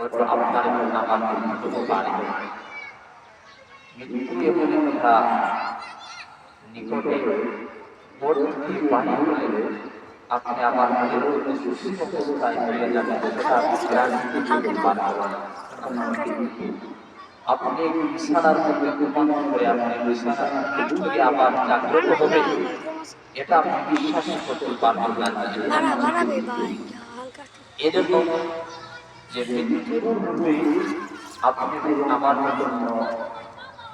হয়তো আপনার এবং আমার মৃত্যু হতে পারে। মৃত্যু এমন একটা নিকটে বোধ থেকে বাণী হলে আপনি আমার মনের মধ্যে সুস্থ অবস্থায় হয়ে যাবেন, সেটা গ্যারান্টি দিতে পারবেন। আপনি বিছানার মধ্যে ঘুমানোর পরে আপনি বিছানার থেকে আবার জাগ্রত হবে, এটা আপনি বিশ্বাস করতে পারবেন না। এজন্য যে মৃত্যুর পূর্বে আপনি আমার জন্য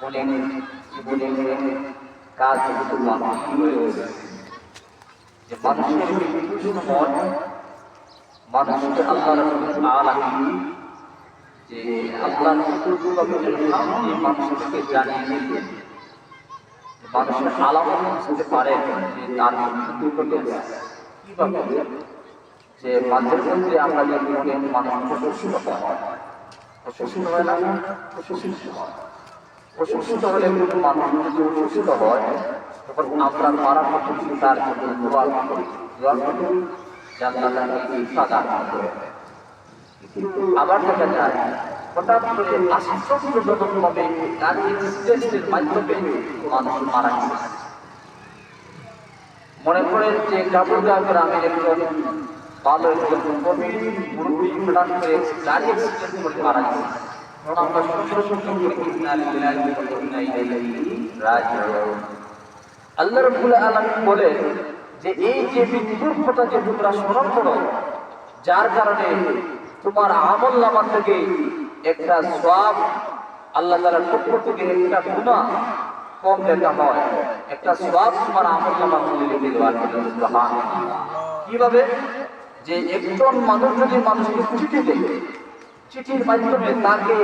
মনে জীবনে কাজগুলো বাকি রয়েছে, যে মানুষের মৃত্যুর সময় মানুষকে আল্লাহ রাব্বুল আলামিন যে আল্লাহর হুকুমের সামনে মানুষকে জানিয়ে দিলেন, মানুষের আলামত বুঝতে পারে যে তার মৃত্যু ঘটেছে। কিভাবে? যে মাঝে মধ্যে আমরা জীবনে মানুষ অসুস্থ হয়, অসুস্থ হয় না, অসুস্থ হলে কিন্তু মানুষ যদি অসুস্থ হয় তখন আমরা মারা পর্যন্ত তার জন্য দোয়া করি যে আল্লাহ তাকে ইচ্ছা দান করে। আবার দেখা যায় হঠাৎ করে আশ্চর্যজনকভাবে গাড়ি অ্যাক্সিডেন্টের মাধ্যমে মানুষ মারা গেছে। মনে করেন যে কাবুলগাঁও গ্রামের একজন ভালো একজন মুরব্বী হঠাৎ করে গাড়ি অ্যাক্সিডেন্ট করে মারা গেছে। আমরা আল্লাহ রাব্বুল আলামিন বলে যে এই যে মৃত্যুর কথা যে তোমরা স্মরণ করো, যার কারণে তোমার আমলনামা থেকে একটা সওয়াব আল্লাহ তাআলার পক্ষ থেকে একটা গুনাহ কম লেখা হয়, একটা সওয়াব তোমার আমলনামা মধ্যে লিখে দেওয়া হয়। সুবহানাল্লাহ। কিভাবে? যে একজন মানুষ যদি মানুষকে চিঠি দেয়, চিঠির মাধ্যমে তাকে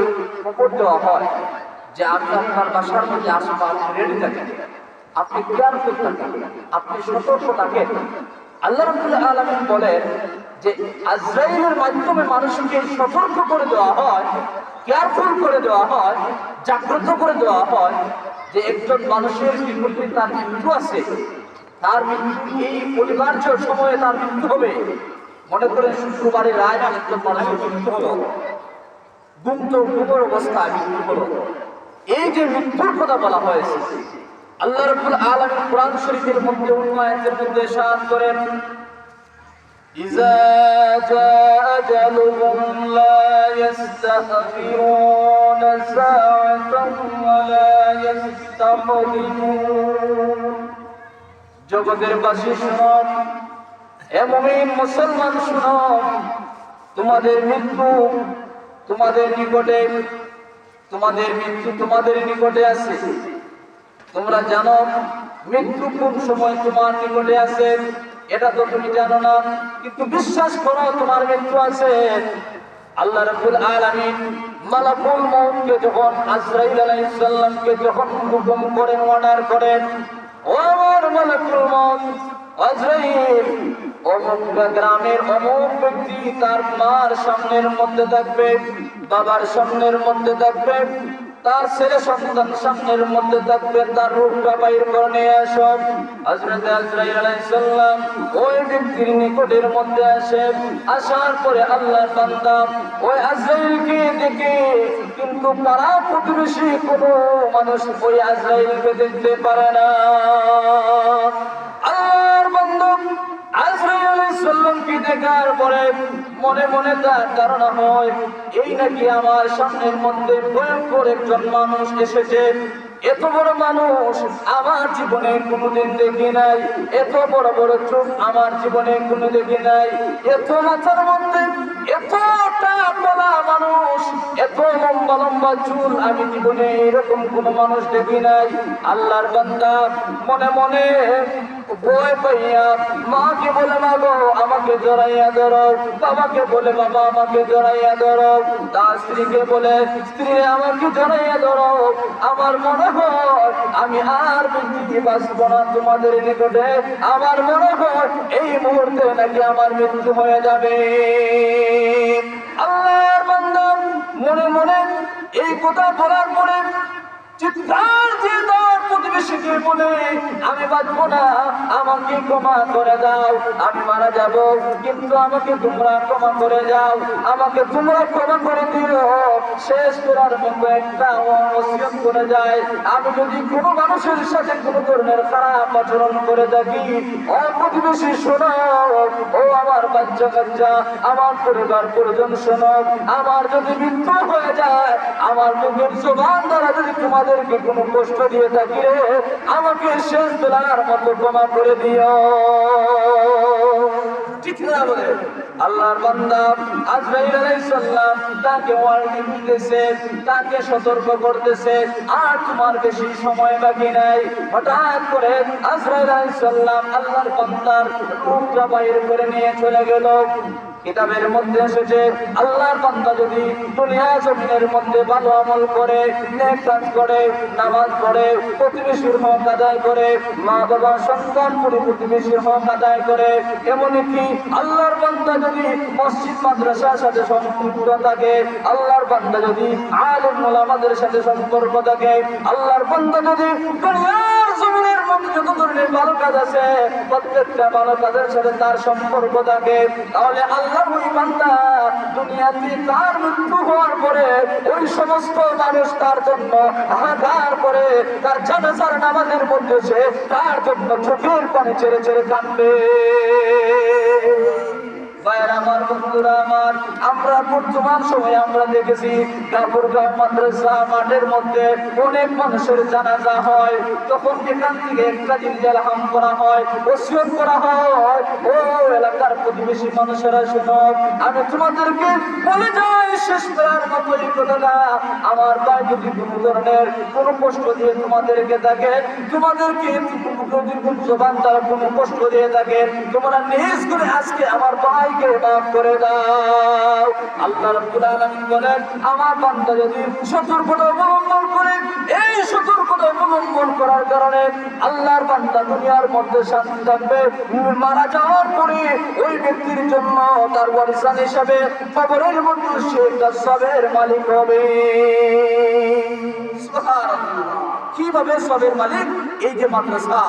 খবর দেওয়া হয় যে আমি আপনার বাসার মধ্যে আসবো, আপনি রেডি থাকেন, আপনি কেয়ারফুল থাকেন, আপনি সতর্ক থাকেন। আল্লাহ রাব্বুল আলামিন বলেন যে আজরাইলের মাধ্যমে মানুষকে সতর্ক করে দেওয়া হয়, কেয়ারফুল করে দেওয়া হয়, জাগ্রত করে দেওয়া হয় যে একজন মানুষের বিপরীতে তার মৃত্যু আছে, তার মৃত্যু এই অনিবার্য সময়ে তার মৃত্যু হবে। মনে করেন শুক্রবারের রাত একজন মানুষের মৃত্যু হলো, গুমর অবস্থায় মৃত্যু হলো। এই যে মৃত্যুর কথা বলা হয়েছে, আল্লাহ রাব্বুল আলামিন কোরআন শরীফের মধ্যে অন্য আয়াতের মধ্যে ইরশাদ করেন ইযা জাআ আজালুহুম লা ইস্তাখিরুনা সাআতান ওয়া লা ইস্তাকদিমুন। জগতের বাসী শুনো, হে মুমিন মুসলমান শুনো, তোমাদের মৃত্যু তোমাদের নিকটে, তোমাদের মৃত্যু তোমাদের নিকটে আছে। তোমরা জানো মৃত্যু কোন সময় তোমার নিকটে আছে, এটা তো তুমি জানো না, কিন্তু বিশ্বাস করো তোমার মৃত্যু আছে। আল্লাহ রাব্বুল আলামিন মালাকুল মউতকে যখন আজরাইল আলাইহিস সালামকে যখন হুকুম করেন, অর্ডার করেন, ও আমার মালাকুল মউত আজরাইল, অমুক গ্রামের অমুক ব্যক্তি তার মার সামনের মধ্যে থাকবে, বাবার সামনের মধ্যে থাকবে, তার ছেলে সন্তান সামনের মধ্যে থাকবে, তার রূপটা বাইর করে নিয়ে আসো। হযরত আজরাইল আলাইহিস সালাম ওই ব্যক্তির নিকটের মধ্যে আসে, আসার পরে আল্লাহর বান্দা ওই আজরাইলকে দেখে, কিন্তু পাড়া প্রতিবেশী কোনো মানুষ ওই আজরাইলকে দেখতে পারে না। আল্লাহর বান্দা আজরাইল আলাইহিস সালামকে দেখার পরে মনে মনে তার ধারণা হয় এই নাকি আমার সামনের মধ্যে ভয়ঙ্কর একজন মানুষ এসেছে। এত বড় মানুষ আমার জীবনে কোনোদিন দেখি নাই, এত বড় বড় চোখ আমার জীবনে কোনো দেখি নাই, এত মাথার মধ্যে এতটা বড় মানুষ, এত লম্বা লম্বা চুল আমি জীবনে এরকম কোন মানুষ দেখি নাই। আল্লাহর বান্দা মনে মনে ভয় পাইয়া মাকে বলে, মা গো আমাকে জড়াইয়া ধরো, বাবাকে বলে বাবা আমাকে জড়াইয়া ধরো, তার স্ত্রীকে বলে স্ত্রী আমাকে জড়াইয়া ধরো। আমার মনে হয় আমি আর পৃথিবী বাঁচব না তোমাদের নিকটে, আমার মনে হয় এই মুহূর্তে নাকি আমার মৃত্যু হয়ে যাবে। আল্লাহর বান্দা মনে মনে এই কথা বলার পরে চিৎকার দিয়ে তার প্রতিবেশী প্রতিবেশী দিয়ে বলে আমি বাঁচবো না, আমাকে ক্ষমা করে দাও, আমি মারা যাব, কিন্তু আমাকে তোমরা ক্ষমা করে যাও, আমাকে তোমরা ক্ষমা করে দিও। শেষ করার মতো একটা ওসিয়ত করে যায়, আমি যদি কোনো মানুষের সাথে কোনো ধরনের খারাপ আচরণ করে থাকি, ও প্রতিবেশী শোনো, ও আমার বাচ্চা কাচ্চা, আমার পরিবার পরিজন শোনো, আমার যদি মৃত্যু হয়ে যায়, আমার মুখের জবান দ্বারা যদি তোমাদেরকে কোনো কষ্ট দিয়ে থাকি রে, আমাকে শেষ বেলার মতো ক্ষমা করে দিও। ঠিক না বলে আল্লাহর বান্দা আজরাইল আলাইহিস সালাম তাকে ওয়ার্নিং দিতেছে, তাকে সতর্ক করতেছে, আর তোমার বেশি সময় বাকি নাই। হঠাৎ করে আজরাইল আলাইহিস সালাম আল্লাহর বান্দার রূহটা বাইর করে নিয়ে চলে গেল। কিতাবের মধ্যে এসেছে আল্লাহর বান্দা যদি দুনিয়া জমিনের মধ্যে ভালো আমল করে, নেক কাজ করে, নামাজ পড়ে, প্রতিবেশীর হক আদায় করে, মা বাবা সন্তান প্রতিবেশীর হক আদায় করে, এমনকি আল্লাহর বান্দা যদি মসজিদ মাদ্রাসার সাথে সম্পৃক্ত থাকে, আল্লাহর বান্দা যদি আলেম ওলামাদের সাথে সম্পর্ক থাকে, আল্লাহর বান্দা যদি দুনিয়ার জমিনের মধ্যে যত ধরনের ভালো কাজ আছে প্রত্যেকটা ভালো কাজের সাথে তার সম্পর্ক থাকে, তাহলে আল্লাহর ওই বান্দা দুনিয়াতে তার মৃত্যু হওয়ার পরে ওই সমস্ত মানুষ তার জন্য হাহাকার করে, তার জানাজার নামাজের মধ্যে সে তার জন্য চোখের পানি ছেড়ে ছেড়ে কাঁদবে। আমার বন্ধুরা আমার, আমরা বর্তমান সময়ে আমরা দেখেছি ঠাকুরগাঁও মাদ্রাসা মাঠের মধ্যে অনেক মানুষের জানাজা হয়, তখন এখান থেকে একটা জিলজাল হাম করা হয়, ওসিয়ত করা হয়, ও এলাকার প্রতিবেশী মানুষেরা শোনো, আমি তোমাদেরকে বলে যাই শেষ করার মতো এই কথাটা, আমার ভাই যদি কোনো ধরনের কোনো কষ্ট দিয়ে তোমাদেরকে থাকে, তোমাদেরকে যদি কোনো জবান দ্বারা কোনো কষ্ট দিয়ে থাকে, তোমরা নিজ করে আজকে আমার ভাই মাফ করে দাও। আল্লাহ রাব্বুল আলামিন বলেন, আমার বান্দা যদি সতর্কতা অবলম্বন করে, এই সতর্কতা অবলম্বন করার কারণে আল্লাহর বান্দা দুনিয়ার মধ্যে শান্তি থাকবে, মারা যাওয়ার পরে ওই ব্যক্তির জন্য তার ওয়ারিসান হিসাবে কবরের মধ্যে সে একটা সবের মালিক হবে। সুবহানাল্লাহ। কিভাবে সবের মালিক? এই যে মাদ্রাসা,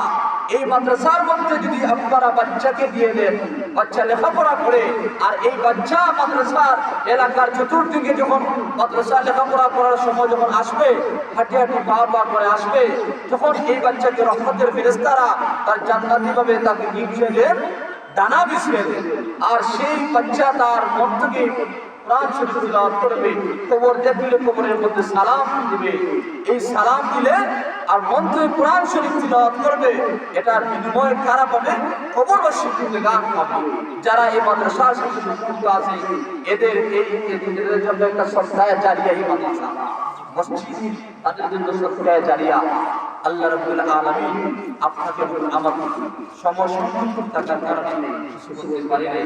এই মাদ্রাসার মধ্যে যদি আপনারা বাচ্চাকে দিয়ে দেন, বাচ্চা লেখাপড়া করে, আর এই বাচ্চা মাদ্রাসার এলাকার চতুর্দিকে যখন মাদ্রাসা লেখাপড়া করার সময় যখন আসবে, হাঁটি হাঁটি পা পা করে আসবে, তখন এই বাচ্চাকে রহমতের ফেরেশতারা তার জান্নাতি ভাবে তাকে বিছিয়ে দেন, ডানা বিছিয়ে দেন, আর সেই বাচ্চা তার মন থেকে কোরআন শরীফ তিলাওয়াত করবে, কবর দেখলে কবরের মধ্যে সালাম দিবে, এই সালাম দিলে আর মন থেকে কোরআন শরীফ তিলাওয়াত করবে, এটার বিনিময়ে কারা পাবে? কবরবাসী গান পাবে। যারা এই মাদ্রাসার সাথে সম্পৃক্ত আছে, এদের জন্য একটা সদকায়ে জারিয়া এই মাদ্রাসা মসজিদ, তাদের জন্য সদকায়ে জারিয়া। আল্লাহ রাব্বুল আলামিন আপনাকে আমাকে সময় থাকার কারণে কিছু বলতে পারি নাই।